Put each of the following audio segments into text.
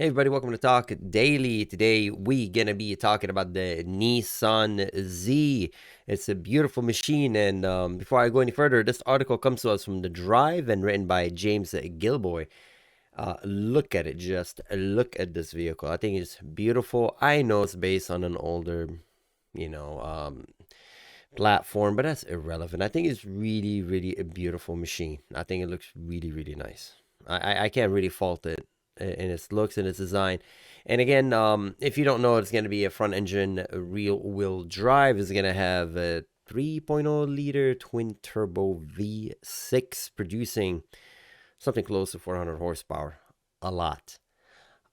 Hey everybody, welcome to Talk Daily. Today we gonna be talking about the Nissan Z. It's a beautiful machine, and before I go any further, this article comes to us from The Drive and written by James Gilboy. Look at it, just look at this vehicle. I think it's beautiful. I know it's based on an older, you know, um, platform, but that's irrelevant. I think it's really, really a beautiful machine. I think it looks really, really nice. I can't really fault it in its looks and its design. And again, if you don't know, it's going to be a front engine rear wheel drive. It's going to have a 3.0 liter twin turbo V6 producing something close to 400 horsepower. A lot,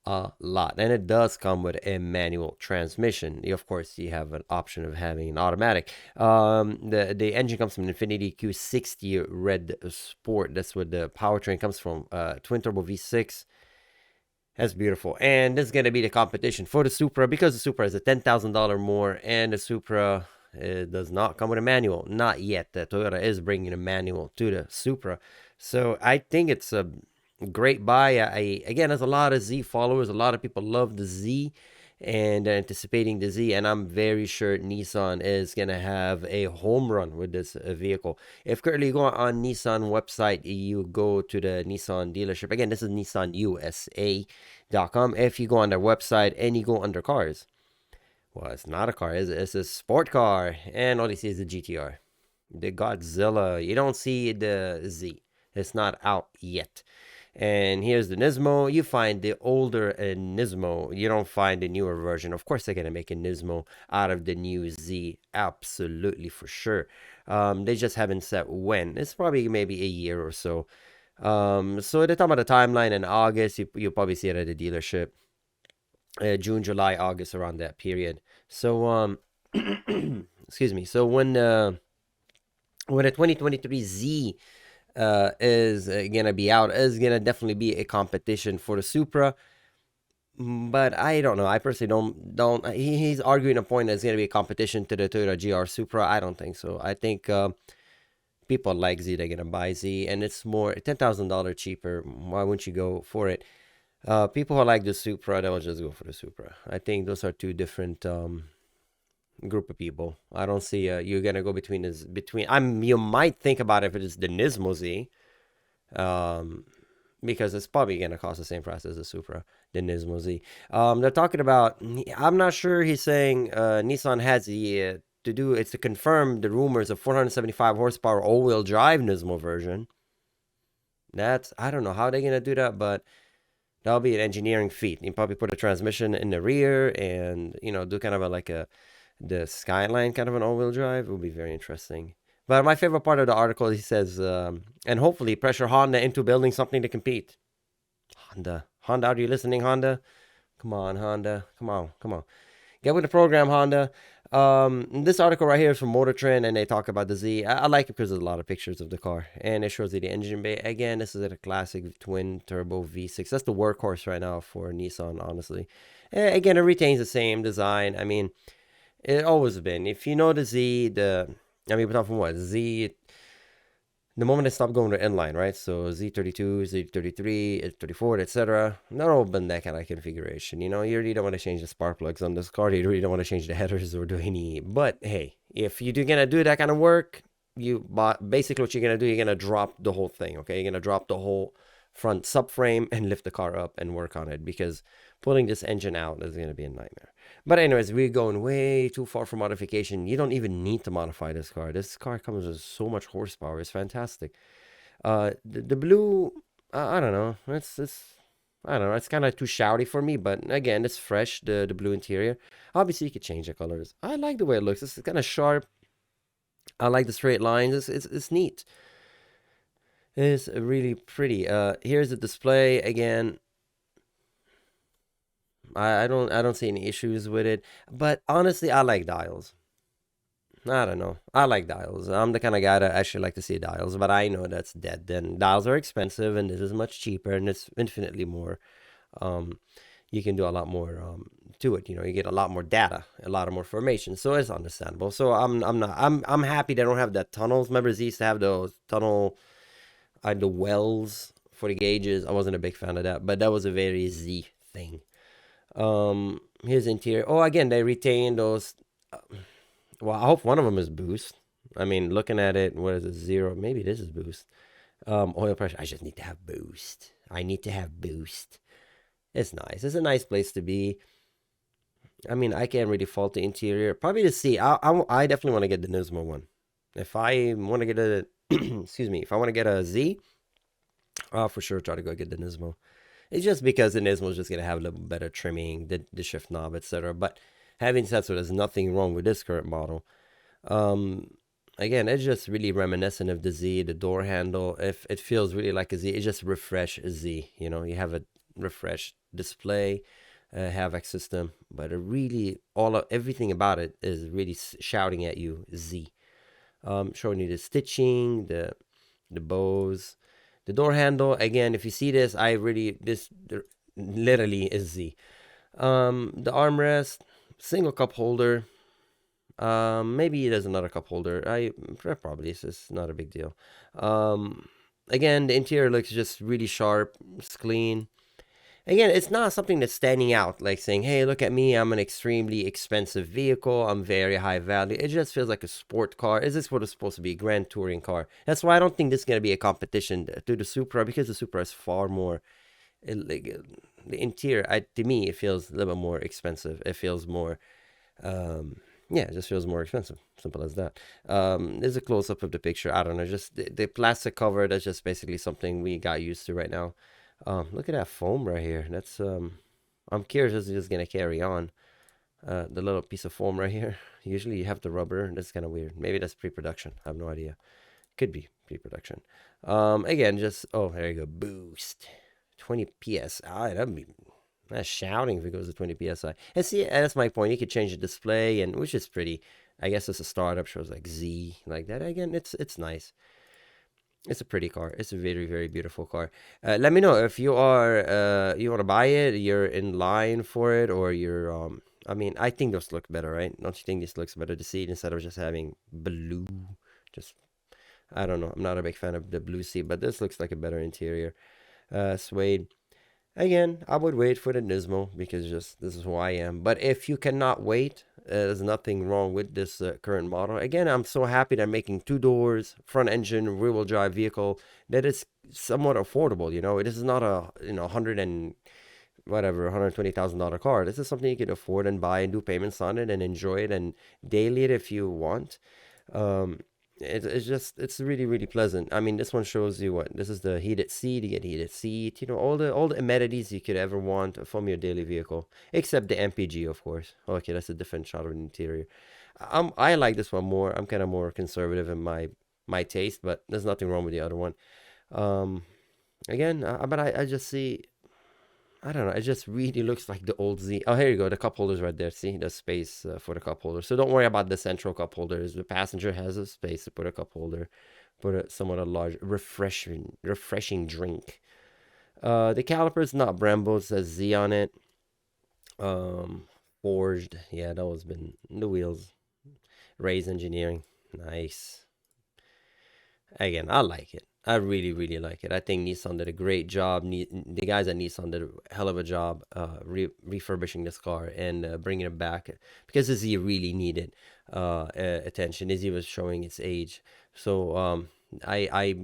and it does come with a manual transmission. Of course, you have an option of having an automatic. The engine comes from Infiniti Q60 Red Sport. That's what the powertrain comes from. Twin turbo V6. That's beautiful, and this is gonna be the competition for the Supra because the Supra is a $10,000 more, and the Supra does not come with a manual. Not yet. Toyota is bringing a manual to the Supra, so I think it's a great buy. Again, there's a lot of Z followers. A lot of people love the Z and they're anticipating the Z. And I'm very sure Nissan is gonna have a home run with this vehicle. If currently you go on Nissan website, you go to the Nissan dealership. Again, this is NissanUSA.com. If you go on their website and you go under cars, well, it's not a car. It's a sport car, and all you see is the GTR, the Godzilla. You don't see the Z. It's not out yet. And here's the NISMO. You find the older NISMO. You don't find the newer version. Of course, they're going to make a NISMO out of the new Z. Absolutely, for sure. They just haven't said when. It's probably maybe a year or so. So they're talking about the timeline in August. You'll probably see it at the dealership. June, July, August, around that period. So, excuse me. So when the 2023 Z is gonna be out, is gonna definitely be a competition for the Supra. But I don't know. I personally don't. He's arguing a point that it's gonna be a competition to the Toyota GR Supra. I don't think so. I think people like Z. They're gonna buy Z, and it's more $10,000 cheaper. Why wouldn't you go for it? People who like the Supra, they'll just go for the Supra. I think those are two different group of people. I don't see you're gonna go between this between. You might think about if it is the Nismo Z, um, because it's probably gonna cost the same price as the Supra, the Nismo Z. They're talking about. I'm not sure. He's saying Nissan has the to do. It's to confirm the rumors of 475 horsepower all-wheel drive Nismo version. That's I don't know how they're gonna do that, but that'll be an engineering feat. You probably put a transmission in the rear and do kind of like a the Skyline kind of an all-wheel drive. It would be very interesting. But my favorite part of the article, he says, and hopefully pressure Honda into building something to compete. Honda, are you listening, Honda? Come on, Honda. Come on. Get with the program, Honda. This article right here is from Motor Trend, and they talk about the Z. I like it because there's a lot of pictures of the car, and it shows you the engine bay. Again, this is a classic twin turbo V6. That's the workhorse right now for Nissan, honestly. Again, it retains the same design. I mean, it always been. If you know the Z, we're talking from what? Z, the moment they stopped going to inline, right? So Z32, Z33, 34, etc. Not all been that kind of configuration. You really don't want to change the spark plugs on this car. You really don't want to change the headers or do any. But hey, if you're gonna do that kind of work, basically what you're gonna do, you're gonna drop the whole thing. Okay, you're gonna drop the whole front subframe and lift the car up and work on it, because pulling this engine out is gonna be a nightmare. But anyways, we're going way too far for modification. You don't even need to modify this car. This car comes with so much horsepower. It's fantastic. The blue, I don't know. I don't know. It's kind of too shouty for me. But again, it's fresh. The blue interior. Obviously, you could change the colors. I like the way it looks. It's kind of sharp. I like the straight lines. It's neat. It's really pretty. Here's the display again. I don't see any issues with it. But honestly, I like dials. I don't know. I like dials. I'm the kind of guy that actually like to see dials, but I know that's dead. Then dials are expensive, and this is much cheaper, and it's infinitely more. Um, you can do a lot more to it. You get a lot more data, a lot of more information, so it's understandable. So I'm happy they don't have that tunnels. Remember, Z used to have those tunnel, the wells for the gauges. I wasn't a big fan of that, but that was a very Z thing. Here's interior. Oh, again, they retain those. uh, Well, I hope one of them is boost. I mean, looking at it, what is it? Zero. Maybe this is boost. Oil pressure. I just need to have boost. I need to have boost. It's nice. It's a nice place to be. I mean, I can't really fault the interior. Probably the seat. I definitely want to get the Nismo one. If I want to get a, excuse me, if I want to get a Z, I'll for sure try to go get the Nismo. It's just because the Nismo is just gonna have a little better trimming, the shift knob, etc. But having said so, there's nothing wrong with this current model. Um, Again, it's just really reminiscent of the Z, the door handle. If it feels really like a Z, it just refresh a Z. You know, you have a refreshed display, havoc system, but it really everything about it is really shouting at you Z. Showing you the stitching, the bows, the door handle. Again, if you see this, I really this literally is Z. The armrest, single cup holder. Maybe there's another cup holder. I probably it's just not a big deal. Again, the interior looks just really sharp. It's clean. Again, it's not something that's standing out, like saying, "Hey, look at me! I'm an extremely expensive vehicle. I'm very high value." It just feels like a sport car. Is this what it's supposed to be? A grand touring car. That's why I don't think this is gonna be a competition to the Supra because the Supra is far more. The interior, to me, it feels a little bit more expensive. It feels more yeah, it just feels more expensive. Simple as that. There's a close up of the picture. I don't know, just the plastic cover. That's just basically something we got used to right now. Look at that foam right here. That's I'm curious if it's just gonna carry on. The little piece of foam right here. Usually you have the rubber. That's kind of weird. Maybe that's pre-production. I have no idea. Could be pre-production. Again, just there you go. Boost, 20 psi. That'd be that's shouting if it goes to 20 psi. And see, that's my point. You could change the display, and which is pretty. I guess it's a startup, shows like Z like that. Again, it's nice. It's a pretty car. It's a very very beautiful car. Let me know if you want to buy it. You're in line for it, or you're I mean, I think those look better, right? Don't you think this looks better to see it instead of just having blue? Just I don't know. I'm not a big fan of the blue seat, but this looks like a better interior. Suede. Again, I would wait for the Nismo because just this is who I am. But if you cannot wait, there's nothing wrong with this current model. Again, I'm so happy that I'm making two doors, front engine, rear wheel drive vehicle that is somewhat affordable. You know, it is not a hundred and whatever $120,000 car. This is something you could afford and buy and do payments on it and enjoy it and daily it if you want. Um, it's just it's really really pleasant. I mean, this one shows you what this is the heated seat. You get heated seat. You know all the amenities you could ever want from your daily vehicle, except the MPG, of course. Okay, that's a different shot of the interior. I like this one more. I'm kind of more conservative in my taste, but there's nothing wrong with the other one. Um, Again, but I just see I don't know. It just really looks like the old Z. Oh, here you go. The cup holders right there. See the space for the cup holder. So don't worry about the central cup holders. The passenger has a space to put a cup holder, put a somewhat a large, refreshing drink. The caliper's not Brembo. It says Z on it. Um, Forged. Yeah, that was been the wheels. Raise engineering. Nice. Again, I like it. I really, really like it. I think Nissan did a great job. The guys at Nissan did a hell of a job refurbishing this car and bringing it back because Izzy really needed attention. Izzy was showing its age. So I, I,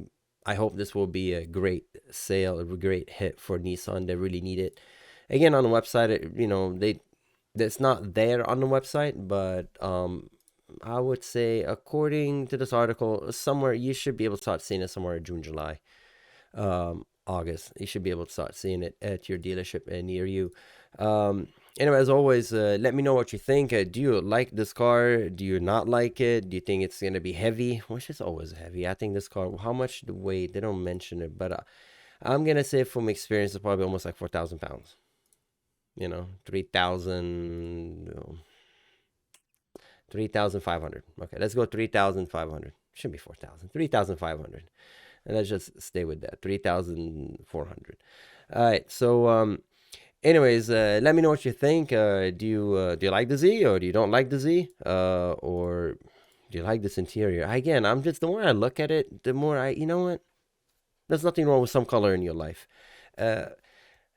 I hope this will be a great sale, a great hit for Nissan. They really need it. Again, on the website, it's not there on the website, but I would say, according to this article, somewhere you should be able to start seeing it somewhere in June, July, August. You should be able to start seeing it at your dealership near you. Anyway, as always, let me know what you think. Do you like this car? Do you not like it? Do you think it's gonna be heavy? Which is always heavy. I think this car. How much the weight? They don't mention it, but I'm gonna say from experience, it's probably almost like 4,000 pounds. 3,000. 3,500. Okay, let's go 3,500. Should be 4,000. 3,500. And let's just stay with that. 3,400. All right. So, anyways, let me know what you think. Do you like the Z or do you don't like the Z? Or do you like this interior? Again, the more I look at it, the more you know what? There's nothing wrong with some color in your life. Uh,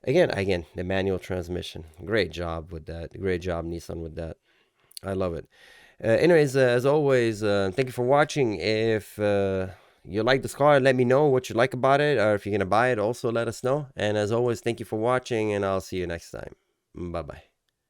Again, the manual transmission. Great job with that. Great job, Nissan, with that. I love it. Anyways, as always, thank you for watching. If you like this car, let me know what you like about it, or if you're gonna buy it, also let us know. And as always, thank you for watching, and I'll see you next time. Bye bye.